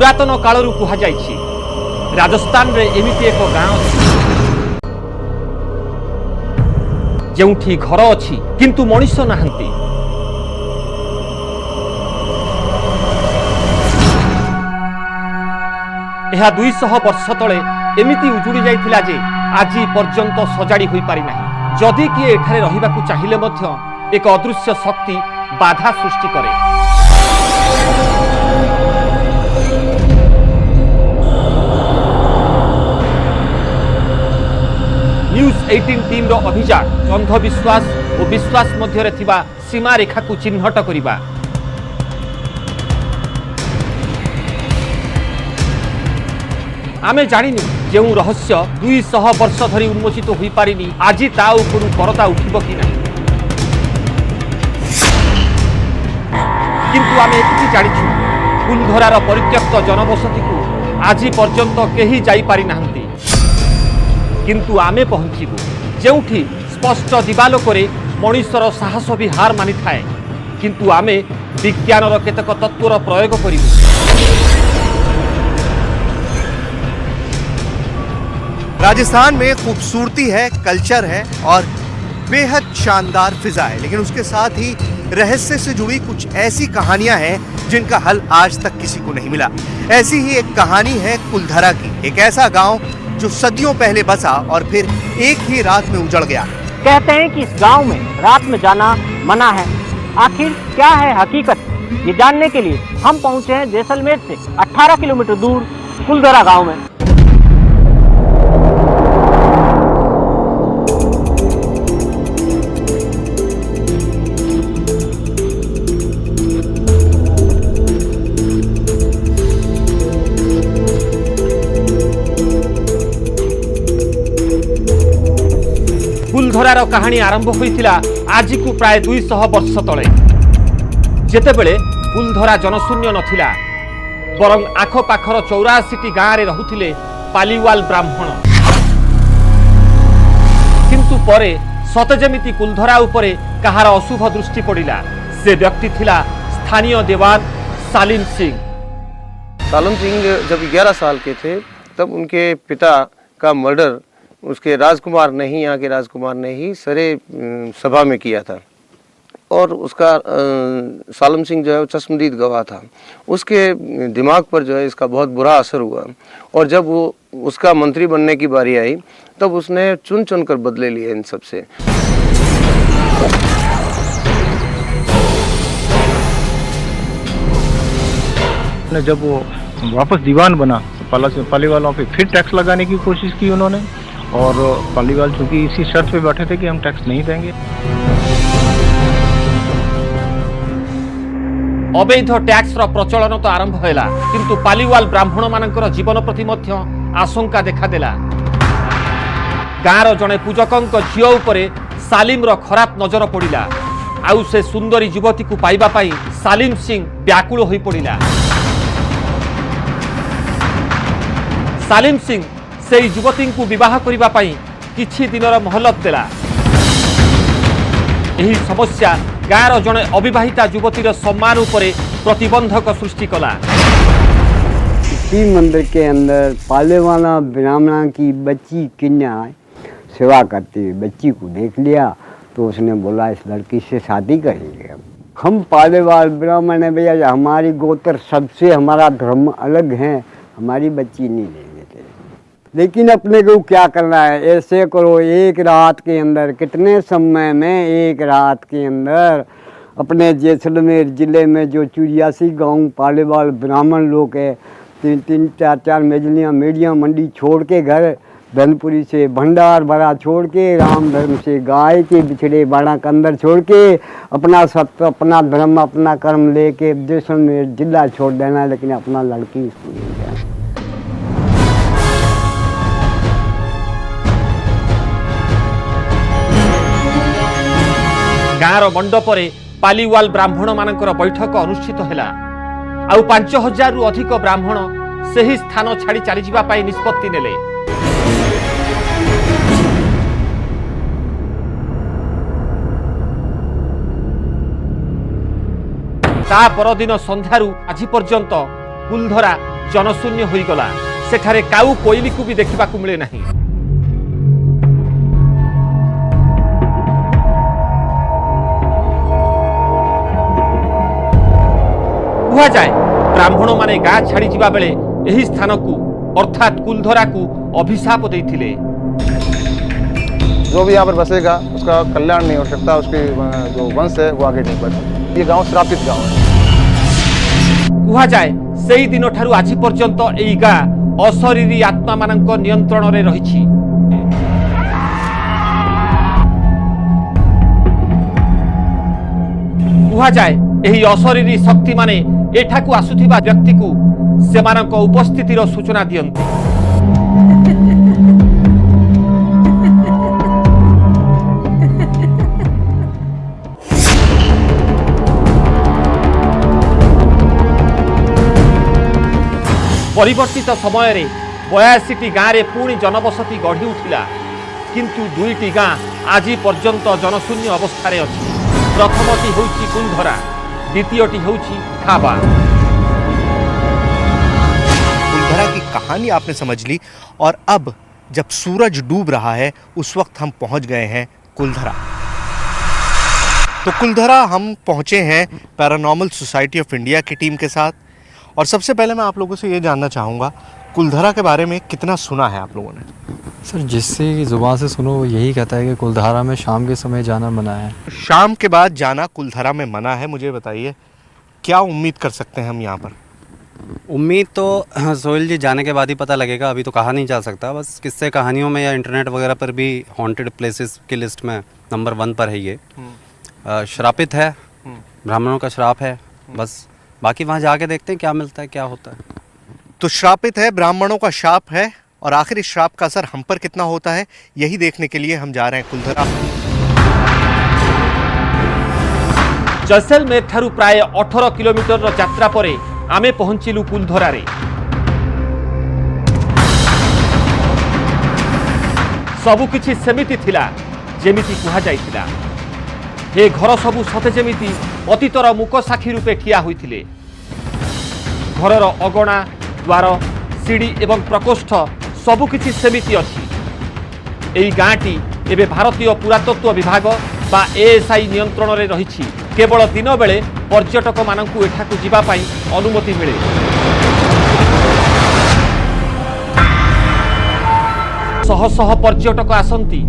पुरातन कालरू कुहाଯାଇଛି राजस्थान रे एमिति एक गाँ जेउठी घर अछि किंतु मनुष्य नाहंती। यह 200 वर्ष तले एमिति उजुड़ी जाइथिला जे आजी पर्यंत सजाड़ी होई पारि नाही। जदि किए एठारे रहिबाकू चाहिले मध्य एक अदृश्य शक्ति बाधा सृष्टि करे। न्यूज 18 टीम रो अभियान अंधविश्वास और विश्वास मध्य थिबा सीमा रेखा को चिन्हट करिबा। आमे जानिनु जो रहस्य 200 वर्ष धरी उन्मोचित होई पारिनी आज ता उपरु परता उठिबो कि नाही। किंतु आमे एति जानिछु कुलधरार परित्यक्त जनबसती को आज पर्यंत केही जाई पारि नाहंती। किंतु आमे पहुंचीबु जेउठी स्पष्ट दिवालोकरे मनुष्यर साहस भी हार मानि थाए। किंतु आमे विज्ञानर केतक तत्वर प्रयोग करिबु। राजस्थान में खूबसूरती है, कल्चर है और बेहद शानदार फिजा है, लेकिन उसके साथ ही रहस्य से जुड़ी कुछ ऐसी कहानियां हैं जिनका हल आज तक किसी को नहीं मिला। ऐसी ही एक कहानी है कुलधरा की, एक ऐसा गांव जो सदियों पहले बसा और फिर एक ही रात में उजड़ गया। कहते हैं कि इस गांव में रात में जाना मना है। आखिर क्या है हकीकत, ये जानने के लिए हम पहुंचे हैं जैसलमेर से 18 किलोमीटर दूर कुलधरा गांव में। कुलधरार कहानी आरंभ होइथिला आज को प्राय 200 वर्ष तले, जेतेबेले कुलधरा जनशून्य नथिला, बरं आखपाखर 84टी गाँव रे रहुथिले पालीवाल ब्राह्मण। किंतु परे सते जेमिति कुलधरा उपरे कहार अशुभ दृष्टि पड़िला। से व्यक्ति थिला स्थानीय देवान सालिम सिंह। सालिम सिंह जब 11 साल के थे तब उनके पिता का मर्डर उसके राजकुमार ने ही, यहाँ के राजकुमार ने ही सरे सभा में किया था। और उसका सालिम सिंह जो है वो चश्मदीद गवाह था। उसके दिमाग पर जो है इसका बहुत बुरा असर हुआ और जब वो उसका मंत्री बनने की बारी आई तब उसने चुन चुन कर बदले लिए इन सब से। जब वो वापस दीवान बना तो पालीवालों पे फिर टैक्स लगाने की कोशिश की उन्होंने, और पालीवाल चूंकि इसी शर्त पे बैठे थे कि हम टैक्स नहीं देंगे। अवैध टैक्स रो प्रचलन तो आरंभ होला, किंतु पालीवाल ब्राह्मण मानकर जीवन प्रति मध्य आशंका देखादेला। गाँर जड़े पूजकंक झियो उपरे सालिम रो खराब नजर पड़िला। आउ से सुंदरी युवती को पाइबा पाई सालिम सिंह व्याकुल होई पड़िला। सालिम सिंह से युवती को विवाह करने पाई किछि दिनर मोहलत देला। यही समस्या गाँर जड़े अविवाहिता युवतीर सम्मान उपरे प्रतिबंधक सृष्टि कला। इसी मंदिर के अंदर पालेवाला ब्राह्मण की बच्ची कन्या सेवा करती हुई बच्ची को देख लिया तो उसने बोला इस लड़की से शादी करेंगे। हम पालेवाल ब्राह्मण है भैया, हमारी गोत्र सबसे हमारा धर्म अलग है, हमारी बच्ची नहीं लेंगे। लेकिन अपने को क्या करना है, ऐसे करो एक रात के अंदर, कितने समय में, एक रात के अंदर अपने जैसलमेर जिले में जो 84 गांव पालेवाल ब्राह्मण लोग है, 3-3, 4-4 मेजलियाँ मेडिया मंडी छोड़ के, घर धनपुरी से भंडार भरा छोड़ के, राम धर्म से गाय के बिछड़े बाड़ा के अंदर छोड़ के, अपना सत्य, अपना धर्म, अपना कर्म लेके जैसलमेर जिला छोड़ देना, लेकिन अपना लड़की इसको नहीं जाए। गाँर मंडपरे पालीवाल ब्राह्मण मानकर बैठक अनुष्ठित हैला। आउ 5000 रु अधिक ब्राह्मण सही स्थान छाड़ी चली जावा पाई निष्पत्ति नेले। ता परदिन संध्यारू आज पर्यंत कुलधरा जनशून्य होईगला। सेठारे काऊ कोइली को भी देखिबाकू मिले नहीं। कुहा जाए ब्राह्मण माने गाँ छाड़ी जिबा बेले एही स्थान को अर्थात कुलधरा को अभिशाप देइथिले। जो भी यहाँ पर बसेगा उसका कल्याण नहीं हो सकता, उसके जो वंश है वो आगे नहीं बढ़ सकता। ये गांव श्रापित गांव है। कुहा जाए सेही दिन ठारू आज पर्यंत एही गाँ अशरीरी आत्मा मानक नियंत्रण रे रहिछि। कुहा जाए एही अशरीरी शक्ति माने एठाकू आसुथिबा व्यक्ति को सेमानक उपस्थितिर सूचना दियंती। परिवर्तित समय रे 82टी गाँव रे पुणी जनबसती गढ़ी उठिला, किंतु 2टी गाँ आज पर्यंत जनशून्य अवस्था रे अछि। प्रथमटी होउछि कुलधरा, द्वितीयटी होउछि खाबा। कुलधरा की कहानी आपने समझ ली और अब जब सूरज डूब रहा है उस वक्त हम पहुंच गए हैं कुलधरा। तो कुलधरा हम पहुंचे हैं पैरानॉर्मल सोसाइटी ऑफ इंडिया की टीम के साथ। और सबसे पहले मैं आप लोगों से ये जानना चाहूँगा कुलधरा के बारे में कितना सुना है आप लोगों ने? सर जिससे ज़ुबान से सुनो वो यही कहता है कि कुलधरा में शाम के समय जाना मना है। शाम के बाद जाना कुलधरा में मना है। मुझे बताइए क्या उम्मीद कर सकते हैं हम यहाँ पर? उम्मीद तो सोहेल जी जाने के बाद ही पता लगेगा, अभी तो कहा नहीं जा सकता। बस किस्से कहानियों में या इंटरनेट वगैरह पर भी हॉन्टेड प्लेसेस की लिस्ट में नंबर 1 पर है ये। श्रापित है, ब्राह्मणों का श्राप है। बस बाकी वहाँ जाके देखते हैं क्या मिलता है, क्या होता है। तो श्रापित है, ब्राह्मणों का शाप है और आखिर इस श्राप का असर हम पर कितना होता है यही देखने के लिए हम जा रहे हैं कुलधरा। जैसलमेर ठारू प्राय 18 किलोमीटर यात्रा परे आमे पहुंचिलु कुलधरा रे। सबु किछि सेमिति थिला जेमिति कुहा जाइथिला। हे घर सबु सते जेमिति अतीतर मुक साक्षी रूपे ठिया होइथिले। घरर अगणा, द्वार, सीढ़ी एवं प्रकोष्ठ सबु किछि सेमिति अछि। एई गाँटी एबे भारतीय पुरातत्व विभाग बा एएसआई नियंत्रण रे रहिछि। केवल दिन बेले पर्यटक मानकु एठाकु जिबा पाई अनुमति मिले। शह शह पर्यटक आसंती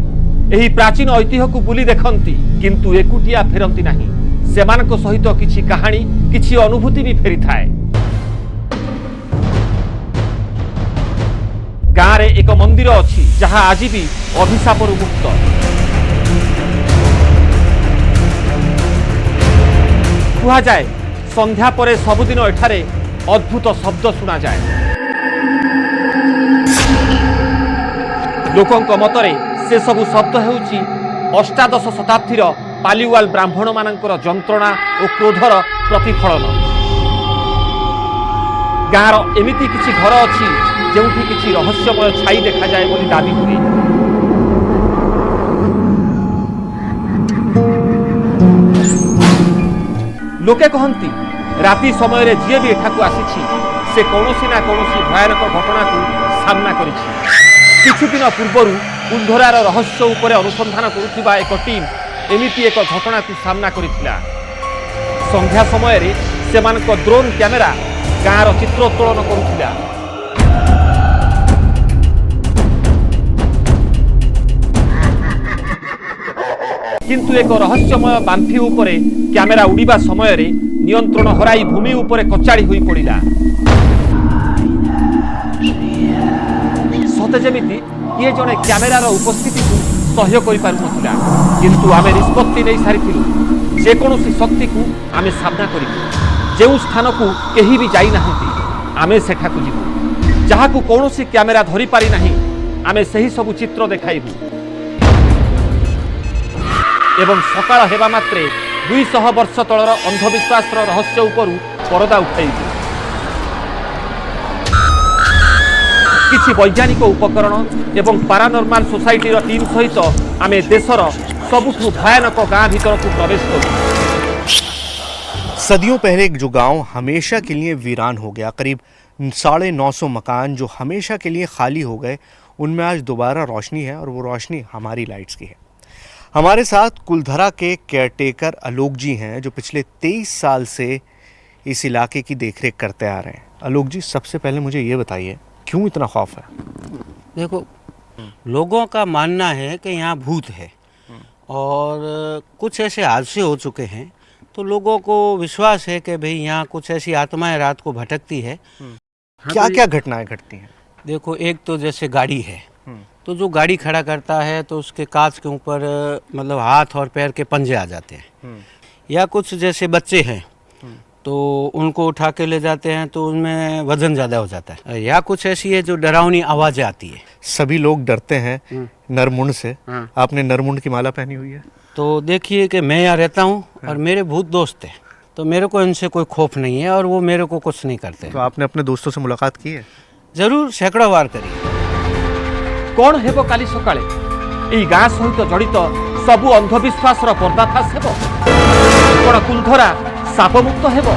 एही प्राचीन ऐतिह्य को बुली देखंती, किंतु एकुटिया फेरंती नाही। सेमानक सहित किछि कहानी, किछि अनुभूति भी फेरी थाए। गाँव रे एक मंदिर अछि जहाँ आज भी अभिशापरु मुक्त। कुहा जाए संध्या परे सबुदिन एठारे अद्भुत शब्द सुना जाए। लोकंक मतरे से सबु शब्द हेउछि अष्टादश शताब्दीर पालीवाल ब्राह्मण मानकर जंत्रणा और क्रोधर प्रतिफलन। गाँवर एमिति किछि घर अछि जेउठी किछि रहस्यमय छाई देखा जाए बोली दाबी हुए। लोके कहंती राति समय रे जे भी एठाकु आसीछि से कौनसी ना कौनसी भयानक घटना को सामना करिछि। किछु दिन पूर्वरु कुलधरार रहस्य उपरे अनुसंधान करुथिबा एक टीम एमिति एक घटना को सामना करिथिला। संध्या समय रे सेमानक ड्रोन कैमेरा गाँर चित्रोत्तोलन करुथिला। किंतु एक रहस्यमय बांफी उपरे कैमेरा उड़ीबा समय रे नियंत्रण हराई भूमि उपरे कचाड़ी होई पड़िला। सते जेमिति किए जने कैमेरार उपस्थिति को सहयोग करि पारु नथिला, किंतु आमे निष्पत्ति नै सारिथिलु जे कोनोसी शक्ति को आमे सामना करिबु। जेउ स्थान को केही भी जाई नाहंती आमे सेठा को जिबु। जहा को कोनोसी कैमेरा धरि पारि नाही आमे सही सब चित्र देखाइबु एवं सकाळ हेबा मात्रे 200 वर्ष तलर अंधविश्वास रहस्य उपरु परदा उठाइबु। किछि वैज्ञानिक उपकरण एवं पारानॉर्मल सोसाइटी टीम सहित आमे देशर सबुठु भयानक गाँ भीतर को प्रवेश करू। सदियों पहले जो गांव हमेशा के लिए वीरान हो गया, करीब 950 मकान जो हमेशा के लिए खाली हो गए, उनमें आज दोबारा रोशनी है और वो रोशनी हमारी लाइट्स की है। हमारे साथ कुलधरा के केयरटेकर आलोक जी हैं, जो पिछले 23 साल से इस इलाके की देखरेख करते आ रहे हैं। आलोक जी, सबसे पहले मुझे ये बताइए, क्यों इतना खौफ है? देखो, लोगों का मानना है कि यहाँ भूत है और कुछ ऐसे हादसे हो चुके हैं, तो लोगों को विश्वास है कि भाई यहाँ कुछ ऐसी आत्माएं रात को भटकती है। क्या क्या घटनाएं घटती हैं? देखो, एक तो जैसे गाड़ी है, तो जो गाड़ी खड़ा करता है तो उसके कांच के ऊपर मतलब हाथ और पैर के पंजे आ जाते हैं। या कुछ जैसे बच्चे हैं तो उनको उठा के ले जाते हैं तो उनमें वजन ज़्यादा हो जाता है। या कुछ ऐसी है जो डरावनी आवाज़ें आती है। सभी लोग डरते हैं नरमुंड से। आपने नरमुंड की माला पहनी हुई है? तो देखिए कि मैं यहाँ रहता हूँ और मेरे भूत दोस्त हैं, तो मेरे को इनसे कोई खौफ नहीं है और वो मेरे को कुछ नहीं करते। तो आपने अपने दोस्तों से मुलाकात की है? जरूर, सैकड़ों बार करी। कौन हेबो काली सकाळे एई गाँ सहित जड़ित सबु अंधविश्वास पर्दाफाश हेबो? कौन कुलधरा सापमुक्त हेबो?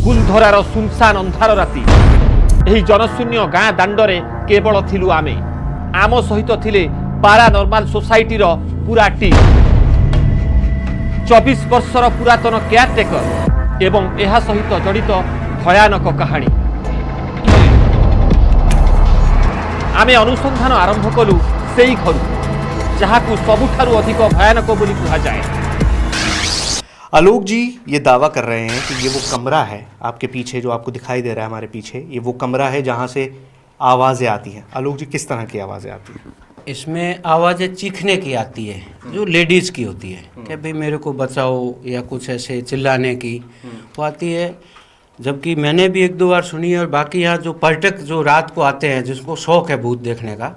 कुलधरार सुनसान अंधार राति, एही जनशून्य गाँ दांडरे केवल थिलु आमे। आम सहित थिले पारानर्माल सोसाइटीर पूरा टीम, 24 वर्षर पुरातन केयरटेकर एवं एहा सहित जड़ित भयानक कहानी। आमे अनुसंधान आरंभ कलु सेई घर जहाकू सबुठारु अधिक भयानक बोली कहा जाए। आलोक जी ये दावा कर रहे हैं कि ये वो कमरा है आपके पीछे, जो आपको दिखाई दे रहा है हमारे पीछे, ये वो कमरा है जहाँ से आवाज़ें आती हैं। आलोक जी, किस तरह की आवाज़ें आती हैं? इसमें आवाज़ें चीखने की आती है, जो लेडीज़ की होती है कि भाई मेरे को बचाओ, या कुछ ऐसे चिल्लाने की वो आती है। जबकि मैंने भी 1-2 बार सुनी है। और बाकी यहाँ जो पर्यटक जो रात को आते हैं, जिसको शौक है भूत देखने का,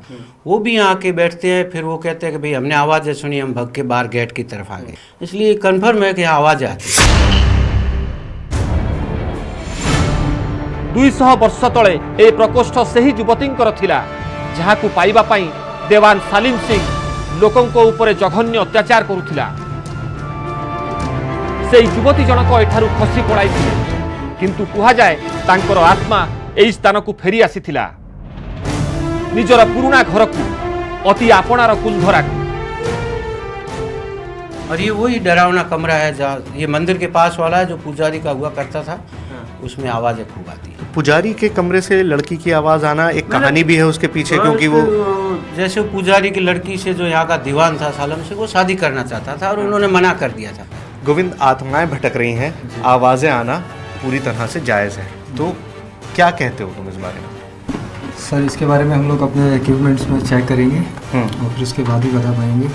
वो भी यहाँ आके बैठते हैं। फिर वो कहते हैं कि भाई हमने आवाज़ें सुनी, हम भग के बाहर गेट की तरफ आ गए। इसलिए कन्फर्म है कि यहाँ आवाज़ें आती है। 200 वर्ष तले ए प्रकोष्ठ सही युवतींकर थिला, जहाकू पाइबा पाई देवान सालिम सिंह लोकंको ऊपर जघन्य अत्याचार करुथिला। से युवती जनक एठारु खसी पड़ाइथिले, किंतु कुहा जाए तांकर आत्मा एई स्थान को फेरी आसीथिला, निजर पुराना घर को, अति आपणार कुलधरा को। और ये वही डरावना कमरा है जहाँ ये मंदिर के पास वाला है, जो पुजारी का हुआ करता था, उसमें आवाज़ें खूब आती है। पुजारी के कमरे से लड़की की आवाज़ आना, एक कहानी भी है उसके पीछे, क्योंकि वो जैसे वो पुजारी की लड़की से जो यहाँ का दीवान था सालम से, वो शादी करना चाहता था और उन्होंने मना कर दिया था। गोविंद, आत्माएं भटक रही हैं, आवाज़ें आना पूरी तरह से जायज़ है, तो क्या कहते हो तुम इस बारे में? सर, इसके बारे में हम लोग अपने इक्विपमेंट्स में चेक करेंगे और फिर उसके बाद ही बता पाएंगे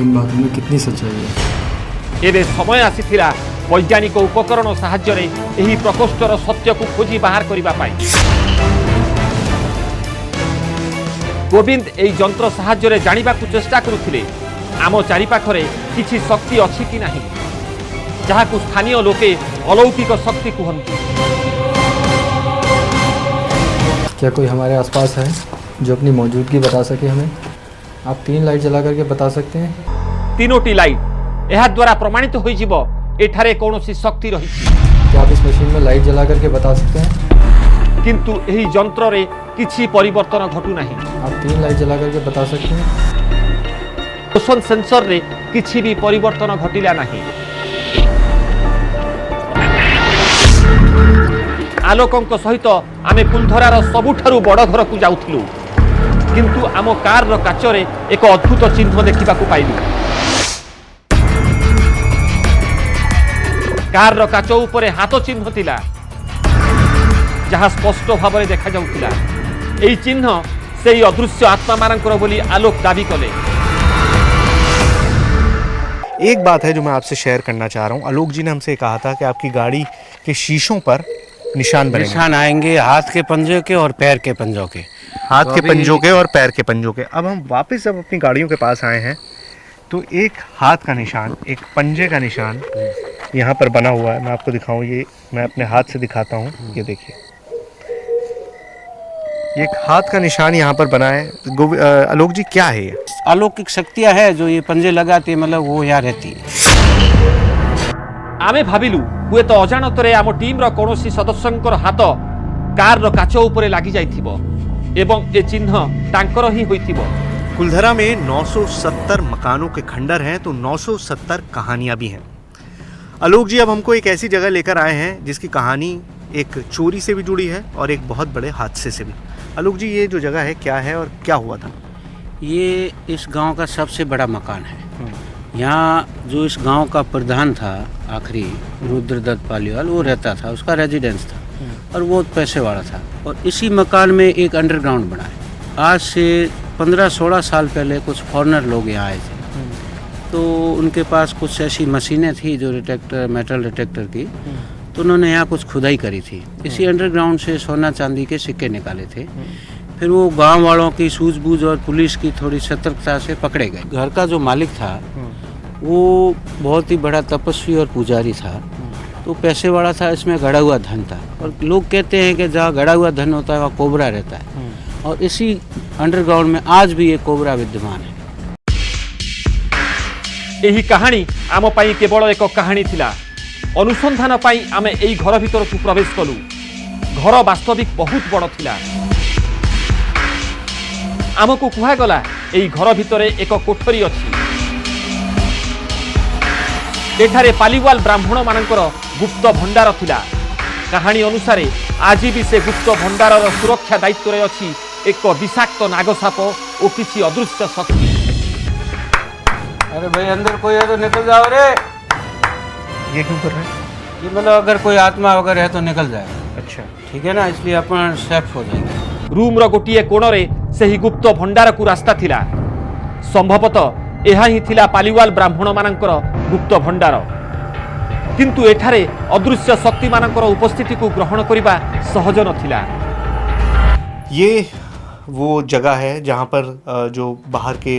इन बातों में कितनी सच्चाई है। एबे समय आसीथिला वैज्ञानिक उपकरण साहाय्य रे एही प्रकोष्ठर सत्य को खोजी बाहर करिबा पाई। गोविंद एही जंत्र साहाय्य रे जानिबा को चेष्टा करुथिले आम चारिपाखरे किछि शक्ति अछि कि नाही, जहाकू स्थानीय लोके अलौकिक शक्ति कहନ୍ତି। क्या कोई हमारे आसपास है जो अपनी मौजूदगी बता सके हमें? आप 3 लाइट जला करके बता सकते हैं? 3टी लाइट एहा द्वारा प्रमाणित होई जिवो एठारे कौनसी शक्ति रहिछि। क्या आप इस मशीन में लाइट जला करके बता सकते हैं? किंतु एही जंत्र रे किछि परिवर्तन घटू नाही। आप 3 लाइट जला करके बता सकते हैं? मोशन सेंसर रे किछि भी परिवर्तन घटिला नाही। आलोकंक सहित आमे कुलधरार सबुठारु बड़ घर को जाउथिलु, किंतु आम कार रो काचरे एक अद्भुत चिन्ह देखिबा को पाइलु। कार रो काच उपरे हाथ चिन्ह थिला, जहाँ स्पष्ट भाव में देखा जाउथिला। एई चिन्ह सेई अदृश्य आत्मा मानकर बोली आलोक दाबी कले। एक बात है जो मैं आपसे शेयर करना चाह रहा हूँ। आलोक जी ने हमसे कहा था कि आपकी गाड़ी के शीशों पर निशान बनेंगे। निशान आएंगे हाथ के पंजों के और पैर के पंजों के। हाथ के पंजों के और पैर के पंजों के। अब हम वापस जब अपनी गाड़ियों के पास आए हैं तो एक हाथ का निशान, एक पंजे का निशान यहाँ पर बना हुआ है। मैं आपको दिखाऊं, ये मैं अपने हाथ से दिखाता हूँ। ये देखिए, एक हाथ का निशान यहाँ पर बना है। आलोक जी, क्या है ये? अलौकिक शक्तियाँ है जो ये पंजे लगाती है, मतलब वो यहाँ रहती है। आमे भाविलु हुए तो अजाणतरे आम टीम कौनसी सदस्यंकर हाथ कार काच उपरे लागी जाइथिबो एवं ए चिन्ह तांकर ही होइथिबो। कुलधरा में 970 मकानों के खंडर हैं तो 970 कहानियां भी हैं। आलोक जी अब हमको एक ऐसी जगह लेकर आए हैं जिसकी कहानी एक चोरी से भी जुड़ी है और एक बहुत बड़े हादसे से भी। आलोक जी ये जो जगह है क्या है और क्या हुआ था? ये इस गांव का सबसे बड़ा मकान है। यहाँ जो इस गांव का प्रधान था आखिरी रुद्रदत्त पालीवाल, वो रहता था, उसका रेजिडेंस था और वो पैसे वाला था। और इसी मकान में एक अंडरग्राउंड बना है। आज से 15-16 साल पहले कुछ फॉरेनर लोग यहाँ आए थे, तो उनके पास कुछ ऐसी मशीनें थी जो डिटेक्टर, मेटल डिटेक्टर की, तो उन्होंने यहाँ कुछ खुदाई करी थी। इसी अंडरग्राउंड से सोना चांदी के सिक्के निकाले थे। फिर वो गांव वालों की सूझबूझ और पुलिस की थोड़ी सतर्कता से पकड़े गए। घर का जो मालिक था वो बहुत ही बड़ा तपस्वी और पुजारी था, तो पैसे वाला था, इसमें गड़ा हुआ धन था। और लोग कहते हैं कि जहाँ गड़ा हुआ धन होता है वहाँ कोबरा रहता है, और इसी अंडरग्राउंड में आज भी एक कोबरा विद्यमान है। यही कहानी आम पाई केवल एक कहानी थिला। अनुसंधान पाई आमे एई घर भीतर को प्रवेश कलु। घर वास्तविक बहुत बड़ थिला। आमको कुहागला एई घर भितर एक कोठरी अछि। एठारे पालीवाल ब्राह्मण मानकर गुप्त भंडार थिला। कहानी अनुसार आज भी से गुप्त भंडार सुरक्षा दायित्व रे अछि एक विषाक्त नागसाप और किसी अदृश्य शक्ति। अरे भाई अंदर कोई है तो निकल जाओ रे। ये क्यों कर रहे हैं? ये मतलब अगर कोई आत्मा वगैरह है तो निकल जाए। अच्छा ठीक है ना, इसलिए अपन सेफ हो जाएंगे। रूम रो गोटिए कोणरे सही गुप्त भंडार को रास्ता थिला। संभवतः यह ही थिला पालीवाल ब्राह्मण मानकर गुप्त भंडार। किंतु एठारे अदृश्य शक्ति मानकर उपस्थिति को ग्रहण करिबा सहज नथिला। ये वो जगह है जहाँ पर जो बाहर के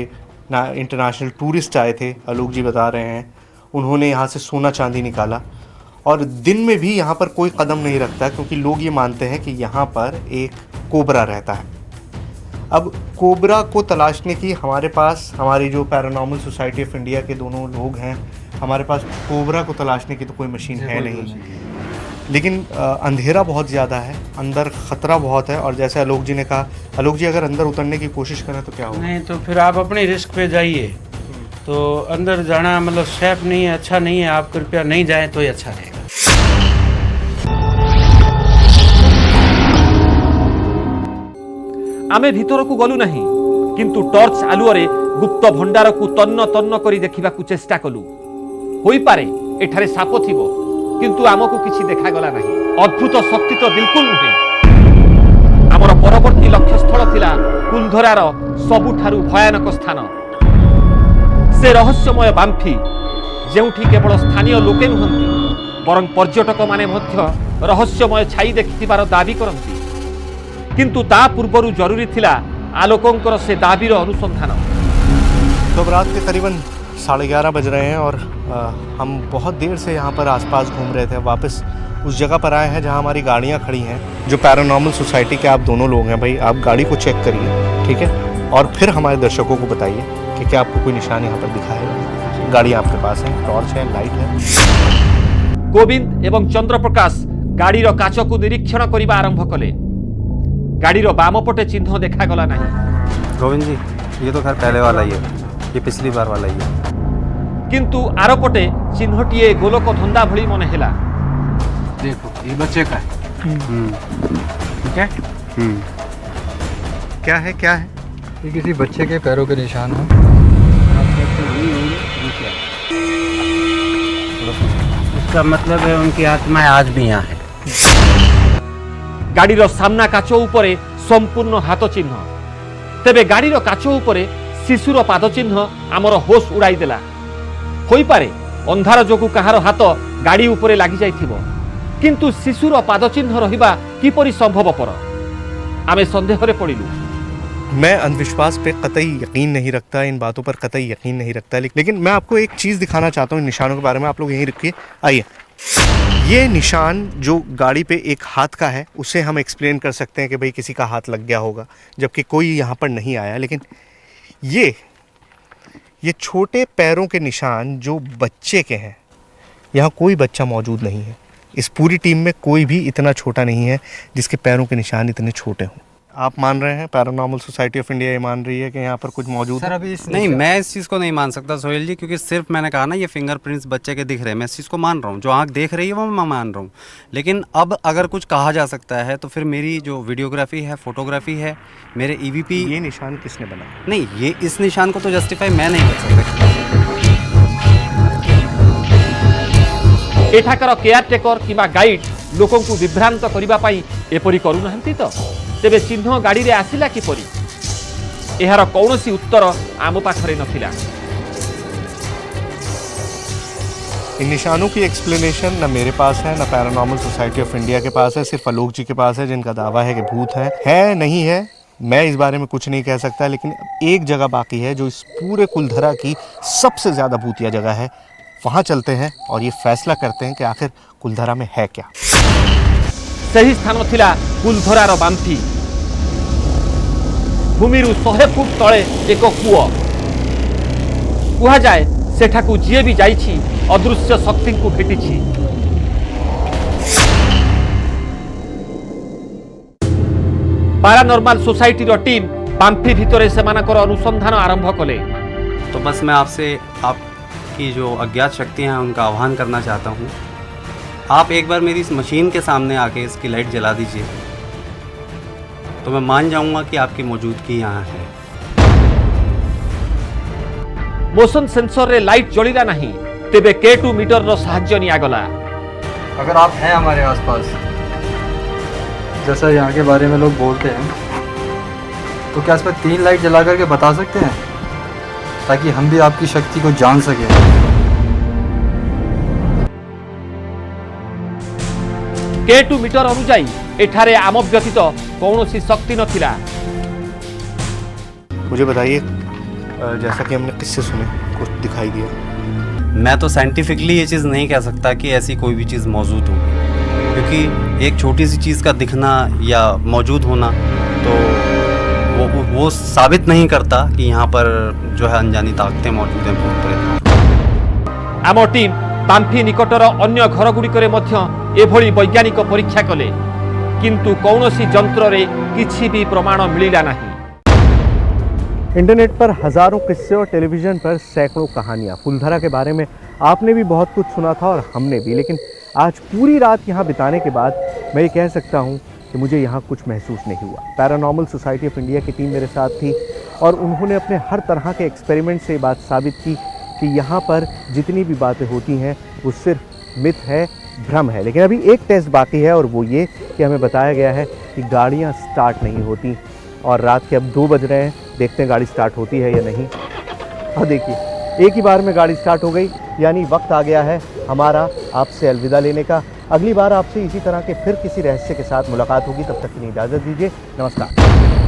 इंटरनेशनल टूरिस्ट आए थे, आलोक जी बता रहे हैं, उन्होंने यहाँ से सोना चांदी निकाला। और दिन में भी यहाँ पर कोई कदम नहीं रखता क्योंकि लोग ये मानते हैं कि यहाँ पर एक कोबरा रहता है। अब कोबरा को तलाशने की हमारे पास, हमारी जो पैरानॉर्मल सोसाइटी ऑफ इंडिया के दोनों लोग हैं, हमारे पास कोबरा को तलाशने की तो कोई मशीन है नहीं। लेकिन अंधेरा बहुत ज़्यादा है, अंदर ख़तरा बहुत है। और जैसे आलोक जी ने कहा, आलोक जी अगर अंदर उतरने की कोशिश करें तो क्या होगा? नहीं तो फिर आप अपनी रिस्क पे जाइए। तो अंदर जाना मतलब सेफ नहीं है, अच्छा नहीं है। आप कृपया नहीं जाएं तो ही अच्छा रहेगा। आमे भीतर को गलु नहीं, किंतु टॉर्च आलुअरे गुप्त भंडार को तन्न तन्न करी देखिबा को चेष्टा कलु। होई पारे एठारे साप थिबो, किंतु आमको किछि देखा गला नहीं। अद्भुत शक्ति तो बिल्कुल नुहे। आमर परवर्ती लक्ष्य स्थल थिला कुलधरार सबुठारु भयानक स्थान, से रहस्यमय बाम्फी, जेउठी केवल स्थानीय लोके नुहंती बरं पर्यटक माने मध्य रहस्यमय छाई देखिथिबार दाबी करंती। किंतु ता पूर्वरु जरूरी थिला आलोकंकर से दाबीर अनुसंधान। तो अब रात के करीबन 11:30 बज रहे हैं और हम बहुत देर से यहाँ पर आसपास घूम रहे थे। वापस उस जगह पर आए हैं जहाँ हमारी गाड़ियाँ खड़ी हैं। जो पैरानॉर्मल सोसाइटी के आप दोनों लोग हैं भाई, आप गाड़ी को चेक करिए, ठीक है, और फिर हमारे दर्शकों को बताइए कि क्या आपको कोई निशान यहाँ पर दिखा है। गाड़ी आपके पास है, टॉर्च है, लाइट है। गोविंद एवं चंद्रप्रकाश गाड़ीर काच को निरीक्षण करने आरंभ कले। गाड़ीर बाम पटे चिन्ह देखा गला नहीं। गोविंद जी, ये तो खैर पहले वाला ही है, ये पिछली बार वाला ही है। किंतु आर पटे चिन्हटीए गोलक धंदा भली मन हेला। देखो ये बच्चे का है। ठीक है। क्या है, क्या है? ये किसी बच्चे के पैरों के निशान हैं। इसका मतलब है उनकी आत्माएं आज भी यहाँ है। गाड़ीर सामना काच उपरे संपूर्ण हाथ चिन्ह, तेबे गाड़ीर काच उपरे शिशुर पाद चिन्ह आमर होश उड़ाई देला। होई पारे अंधार जोगु कहार हाथ गाड़ी उपरे लागि जाइथिबो, किंतु शिशुर पाद चिन्ह रहिबा किपरि संभवपर? आमे संदेह रे पड़िलु। मैं अंधविश्वास पे कतई यकीन नहीं रखता, इन बातों पर कतई यकीन नहीं रखता, लेकिन मैं आपको एक चीज़ दिखाना चाहता हूँ इन निशानों के बारे में। आप लोग यहीं रुकिए, आइए। ये निशान जो गाड़ी पे एक हाथ का है, उसे हम एक्सप्लेन कर सकते हैं कि भाई किसी का हाथ लग गया होगा, जबकि कोई यहाँ पर नहीं आया। लेकिन ये ये छोटे पैरों के निशान जो बच्चे के हैं, यहाँ कोई बच्चा मौजूद नहीं है। इस पूरी टीम में कोई भी इतना छोटा नहीं है जिसके पैरों के निशान इतने छोटे हों। आप मान रहे हैं, पैरानॉर्मल सोसाइटी ऑफ इंडिया ये मान रही है कि यहाँ पर कुछ मौजूद है? अभी नहीं, मैं इस चीज़ को नहीं मान सकता सोहेल जी, क्योंकि सिर्फ मैंने कहा ना ये फिंगरप्रिंट्स बच्चे के दिख रहे हैं, मैं इस चीज़ को मान रहा हूँ, जो आँख देख रही है वो मैं मान रहा हूँ। लेकिन अब अगर कुछ कहा जा सकता है तो फिर मेरी जो वीडियोग्राफी है, फोटोग्राफी है, मेरे EVP। ये निशान किसने बनाया? नहीं, ये इस निशान को तो जस्टिफाई मैं नहीं कर सकता। एठाकर केयारटेकर किंवा गाइड लोकों को विभ्रांत करिबा पाई एपरि करूनाहंती तो तेबे चिन्ह गाड़ी रे आसिला किपरि एहार कौनसी उत्तर आम पाखरे नथिला। इन निशानों की एक्सप्लेनेशन न मेरे पास है, न पैरानॉर्मल सोसाइटी ऑफ इंडिया के पास है, सिर्फ आलोक जी के पास है, जिनका दावा है कि भूत है नहीं है, मैं इस बारे में कुछ नहीं कह सकता। लेकिन एक जगह बाकी है जो इस पूरे कुलधरा की सबसे ज़्यादा भूतिया जगह है, वहाँ चलते हैं और ये फैसला करते हैं कि आखिर कुलधरा में है क्या। सही स्थान थिला कुलधरार बांफी, भूमिरु 100 फुट तले एक कूଅ। कुहा जाए सेठाकू जिए भी जाइछि अदृश्य शक्ति को भेटिछि। पैरानॉर्मल सोसाइटी रो टीम बांफी भितरे सेमानकर अनुसंधान आरंभ कले। तो बस मैं आपसे आपकी जो अज्ञात शक्तियाँ हैं उनका आह्वान करना चाहता हूँ। आप एक बार मेरी इस मशीन के सामने आके इसकी लाइट जला दीजिए, तो मैं मान जाऊंगा कि आपकी मौजूदगी यहाँ है। मोशन सेंसर रे लाइट जलिला नहीं, तेबे K2 मीटर रो साहाय्य नियागला। अगर आप हैं हमारे आसपास, जैसा यहाँ के बारे में लोग बोलते हैं, तो क्या इस पर 3 लाइट जला करके बता सकते हैं, ताकि हम भी आपकी शक्ति को जान सकें। K2 मीटर अनुजाई एठारे आम व्यतीत कौनसी शक्ति नथिला। मुझे बताइए, जैसा कि हमने किससे सुने, कुछ दिखाई दिया? मैं तो साइंटिफिकली ये चीज़ नहीं कह सकता कि ऐसी कोई भी चीज़ मौजूद होगी, क्योंकि एक छोटी सी चीज़ का दिखना या मौजूद होना तो वो साबित नहीं करता कि यहाँ पर जो है अनजानी ताकतें मौजूद हैं भूत प्रेत। आम टीम बांफी निकटर अन्य घर गुड़िकरे मध्य एभली वैज्ञानिक परीक्षा कले, किंतु कौनसी जंत्र रे किछि भी प्रमाण मिलिला नहीं। इंटरनेट पर हजारों किस्से और टेलीविजन पर सैकड़ों कहानियां, कुलधरा के बारे में आपने भी बहुत कुछ सुना था और हमने भी, लेकिन आज पूरी रात यहाँ बिताने के बाद मैं ये कह सकता हूँ कि मुझे यहाँ कुछ महसूस नहीं हुआ। पैरानॉर्मल सोसाइटी ऑफ इंडिया की टीम मेरे साथ थी और उन्होंने अपने हर तरह के एक्सपेरिमेंट से बात साबित की कि यहाँ पर जितनी भी बातें होती हैं वो सिर्फ मिथ है, भ्रम है। लेकिन अभी एक टेस्ट बाकी है और वो ये कि हमें बताया गया है कि गाड़ियाँ स्टार्ट नहीं होती और रात के अब 2 बज रहे हैं, देखते हैं गाड़ी स्टार्ट होती है या नहीं। और देखिए एक ही बार में गाड़ी स्टार्ट हो गई, यानी वक्त आ गया है हमारा आपसे अलविदा लेने का। अगली बार आपसे इसी तरह के फिर किसी रहस्य के साथ मुलाकात होगी, तब तक के लिए इजाज़त दीजिए। नमस्कार।